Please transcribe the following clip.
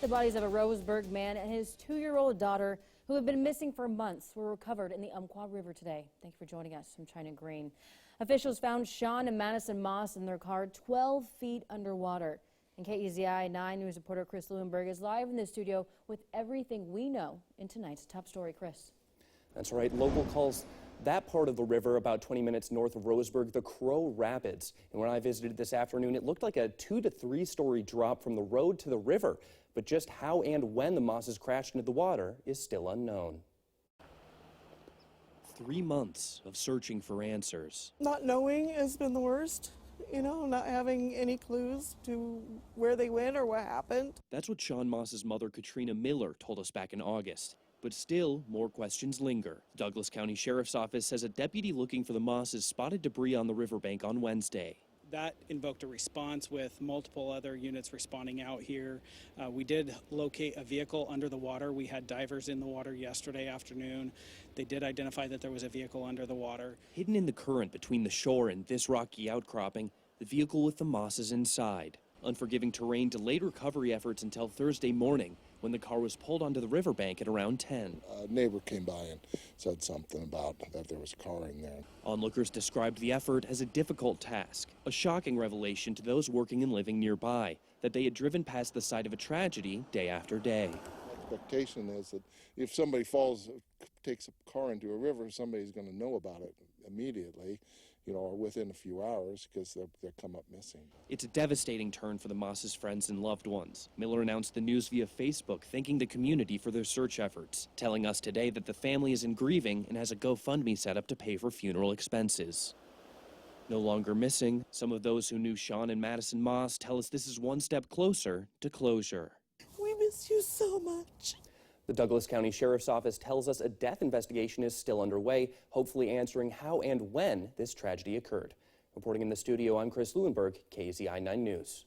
The bodies of a Roseburg man and his 2-year-old daughter, who have been missing for months, were recovered in the Umpqua River today. Thank you for joining us. I'm China Green. Officials found Sean and Madison Moss in their car 12 feet underwater. And KEZI 9 News reporter Chris Lewinberg is live in the studio with everything we know in tonight's top story. Chris. That's right. Local calls that part of the river about 20 minutes north of Roseburg the Crow Rapids. And when I visited this afternoon, it looked like a 2 to 3 story drop from the road to the river. But just how and when the Mosses crashed into the water is still unknown. 3 months of searching for answers. Not knowing has been the worst. You know, not having any clues to where they went or what happened. That's what Sean Moss's mother, Katrina Miller, told us back in August. But still, more questions linger. The Douglas County Sheriff's Office says a deputy looking for the Mosses spotted debris on the riverbank on Wednesday. That invoked a response with multiple other units responding out here. We did locate a vehicle under the water. We had divers in the water yesterday afternoon. They did identify that there was a vehicle under the water. Hidden in the current between the shore and this rocky outcropping, the vehicle with the Mosses inside. Unforgiving terrain delayed recovery efforts until Thursday morning when the car was pulled onto the riverbank at around 10. A neighbor came by and said something about that there was a car in there. Onlookers described the effort as a difficult task, a shocking revelation to those working and living nearby, that they had driven past the site of a tragedy day after day. The expectation is that if somebody takes a car into a river, somebody's going to know about it immediately, you know, or within a few hours, because they'll come up missing. It's a devastating turn for the Mosses' friends and loved ones. Miller announced the news via Facebook, thanking the community for their search efforts, telling us today that the family is in grieving and has a GoFundMe set up to pay for funeral expenses. No longer missing, some of those who knew Sean and Madison Moss tell us this is one step closer to closure. We miss you so much. The Douglas County Sheriff's Office tells us a death investigation is still underway, hopefully answering how and when this tragedy occurred. Reporting in the studio, I'm Chris Lewinberg, KEZI 9 News.